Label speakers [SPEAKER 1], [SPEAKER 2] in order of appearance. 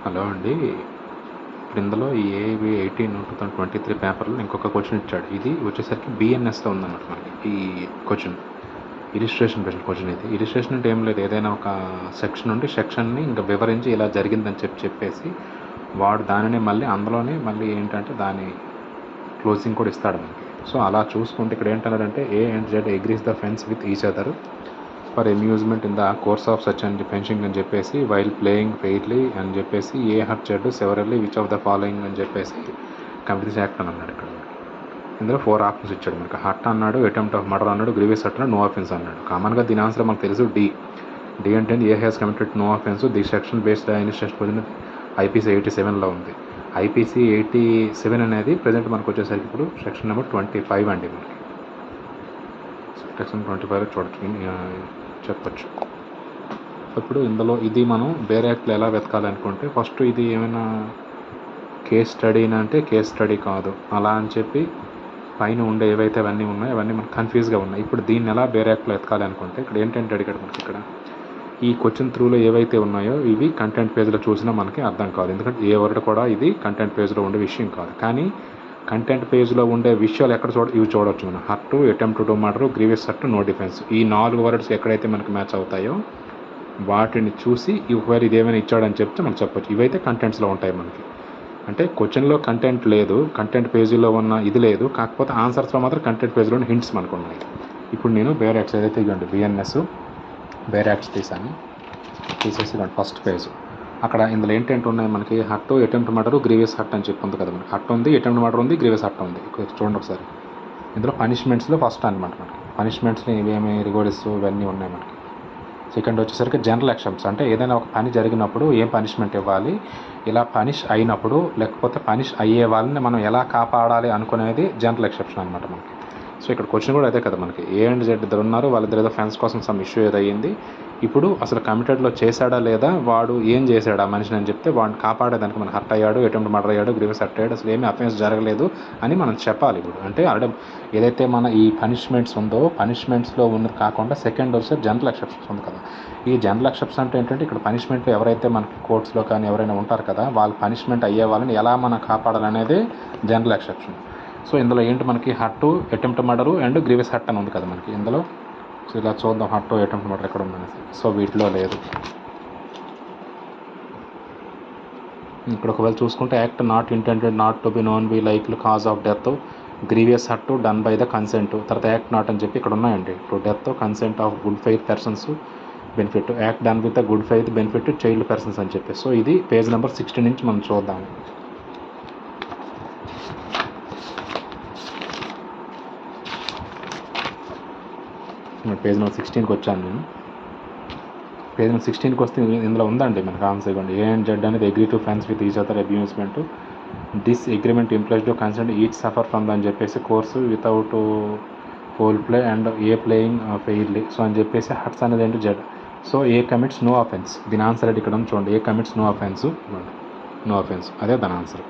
[SPEAKER 1] Hello అండి. ఇప్పుడు ఇందులో ఈ ఏవి 18/2023 పేపర్లో ఇంకొక క్వశ్చన్ ఇచ్చాడు. ఇది వచ్చేసరికి బిఎన్ఎస్లో ఉందన్నమాట మనకి ఈ క్వశ్చన్. ఇలిస్ట్రేషన్ బేస్డ్ క్వశ్చన్ ఇది. ఇలిస్ట్రేషన్ అంటే ఏం లేదు, ఏదైనా ఒక సెక్షన్ ఉండి సెక్షన్ని ఇంకా వివరించి ఇలా జరిగిందని చెప్పేసి వాడు దానిని అందులోనే మళ్ళీ ఏంటంటే దాని క్లోజింగ్ కూడా ఇస్తాడు మనకి. సో అలా చూసుకుంటే ఇక్కడ ఏంటన్నాడంటే A and Z agrees the fence with each other for amusement in the course of such and fencing అని చెప్పేసి వైల్ ప్లేయింగ్ ఫెయిర్లీ అని చెప్పేసి A hurt Z severally which of the following అని చెప్పేసి కమిటీస్ యాక్ట్ అని అన్నాడు. ఇక్కడ ఇందులో 4 ఆప్షన్స్ ఇచ్చాడు మనకి. హర్ట్ అన్నాడు, అటెంప్ట్ ఆఫ్ మర్డర్ అన్నాడు, గ్రీవియస్ హర్ట్ అన్నాడు, నో అఫెన్స్ అన్నాడు. కామన్గా దీని ఆన్సర్ మనకు తెలుసు డి అంటే A has committed no offence. The section based ఇన్స్టేషన్ పొజిషన్ ఐపీసీ 87లో ఉంది. ఐపీసీ 87 అనేది ప్రజెంట్ మనకు వచ్చేసరికి ఇప్పుడు సెక్షన్ నెంబర్ 25 అండి. మనకి సెక్షన్ 25 చూడొచ్చు, చెప్పచ్చు. ఇప్పుడు ఇందులో ఇది మనం వేరే యాక్ట్లో ఎలా వెతకాలి అనుకుంటే ఫస్ట్ ఇది ఏమైనా కేస్ స్టడీని అంటే కేస్ స్టడీ కాదు అలా అని చెప్పి పైన ఉండే ఏవైతే అవన్నీ ఉన్నాయో అవన్నీ మనకు కన్ఫ్యూజ్గా ఉన్నాయి. ఇప్పుడు దీన్ని ఎలా వేరే యాక్ట్లో వెతకాలి అనుకుంటే ఇక్కడ ఏంటంటే అడిగాడు మనకి. ఇక్కడ ఈ క్వశ్చన్ త్రూలో ఏవైతే ఉన్నాయో ఇవి కంటెంట్ పేజ్లో చూసినా మనకి అర్థం కాదు, ఎందుకంటే ఏ వర్డ్ కూడా ఇది కంటెంట్ పేజ్లో ఉండే విషయం కాదు. కానీ కంటెంట్ పేజ్లో ఉండే విషయాలు ఎక్కడ ఇవి చూడవచ్చు మనం. Hurt, attempt to murder, grievous hurt, no defence. ఈ 4 వర్డ్స్ ఎక్కడైతే మనకి మ్యాచ్ అవుతాయో వాటిని చూసి ఒకవేళ ఇదేమైనా ఇచ్చాడని చెప్తే మనం చెప్పొచ్చు. ఇవైతే కంటెంట్స్లో ఉంటాయి మనకి. అంటే క్వశ్చన్లో కంటెంట్ లేదు, కంటెంట్ పేజీలో ఉన్న ఇది లేదు, కాకపోతే ఆన్సర్స్లో మాత్రం కంటెంట్ పేజ్లో హింట్స్ మనకు ఉన్నాయి. ఇప్పుడు నేను బేర్ యాక్ట్స్ ఏదైతే ఇవ్వండి బిఎన్ఎస్ బేర్ యాక్ట్స్ తీసేసి ఇవ్వండి ఫస్ట్ పేజ్. అక్కడ ఇందులో ఏంటంటే ఉన్నాయి మనకి hurt, attempt murder, grievous hurt అని చెప్పి ఉంది కదా మనకి. హర్ట్ ఉంది, అటెంప్ట్ మర్డర్ ఉంది, గ్రీవియస్ హర్ట్ ఉంది. చూడండి ఒకసారి. ఇందులో పనిష్మెంట్స్లో ఫస్ట్ అనమాట మనకి. పనిష్మెంట్స్లో ఇవేమి రివార్డ్స్ ఇవన్నీ ఉన్నాయి మనకి. సెకండ్ వచ్చేసరికి జనరల్ ఎక్సెప్షన్స్, అంటే ఏదైనా ఒక పని జరిగినప్పుడు ఏం పనిష్మెంట్ ఇవ్వాలి, ఇలా పనిష్ అయినప్పుడు లేకపోతే పనిష్ అయ్యే వాళ్ళని మనం ఎలా కాపాడాలి అనుకునేది జనరల్ ఎక్సెప్షన్ అనమాట మనకి. సో ఇక్కడ క్వశ్చన్ కూడా అదే కదా మనకి. ఏ అండ్ జెడ్ ఇద్దరు ఉన్నారు, వాళ్ళిద్దరు ఏదో ఫెన్స్ కోసం సమ్ ఇష్యూ ఏదో అయ్యింది. ఇప్పుడు అసలు కమిటెడ్లో చేశాడా లేదా, వాడు ఏం చేశాడు ఆ మనిషిని అని చెప్తే వాడిని కాపాడేదానికి మనం హర్ట్ అయ్యాడు, అటెంప్ట్ మర్డర్ అయ్యాడు, గ్రీవియస్ హర్ట్ అయ్యాడు, అసలు ఏమీ అఫెన్స్ జరగలేదు అని మనం చెప్పాలి. ఇప్పుడు అంటే ఆల్రెడీ ఏదైతే మన ఈ పనిష్మెంట్స్ ఉందో పనిష్మెంట్స్లో ఉన్నది కాకుండా సెకండ్ వచ్చే జనరల్ ఎక్సెప్షన్స్ ఉంది కదా. ఈ జనరల్ ఎక్సెప్షన్స్ అంటే ఏంటంటే ఇక్కడ పనిష్మెంట్లో ఎవరైతే మనకి కోర్ట్స్లో కానీ ఎవరైనా ఉంటారు కదా, వాళ్ళు పనిష్మెంట్ అయ్యే వాళ్ళని ఎలా మనం కాపాడాలనేది జనరల్ ఎక్సెప్షన్. సో ఇందులో ఏంటి మనకి hurt, attempt murder and grievous hurt అని ఉంది కదా మనకి ఇందులో. సో ఇలా చూద్దాం హర్ట్, అటెంప్ట్ మర్డర్ ఎక్కడ ఉందనేసి. సో వీటిలో లేదు. ఇక్కడ ఒకవేళ చూసుకుంటే act not intended not to be known be likely cause of death, grievous hurt done by the consent, తర్వాత యాక్ట్ నాట్ అని చెప్పి ఇక్కడ ఉన్నాయండి. To death, consent of good faith persons, benefit, act done with the good faith, benefit child persons అని చెప్పి. So ఇది page number 16 నుంచి మనం చూద్దాం. పేజ్ నెంబర్ 16కి వచ్చాను నేను. పేజ్ నెంబర్ 16కి వస్తే ఇందులో ఉందండి మనకు ఆన్సర్. ఇవ్వండి ఏ అండ్ జెడ్ అనేది agree to friends with each other amusement, this agreement implies to consent each suffer from అని చెప్పేసి course without foul play and A playing fairly. So అని చెప్పేసి హర్ట్స్ అనేది ఏంటి Z. So A commits no offence. దీని answer అంటే ఇక్కడ చూడండి. A commits no offence, no offence అదే దాని ఆన్సర్.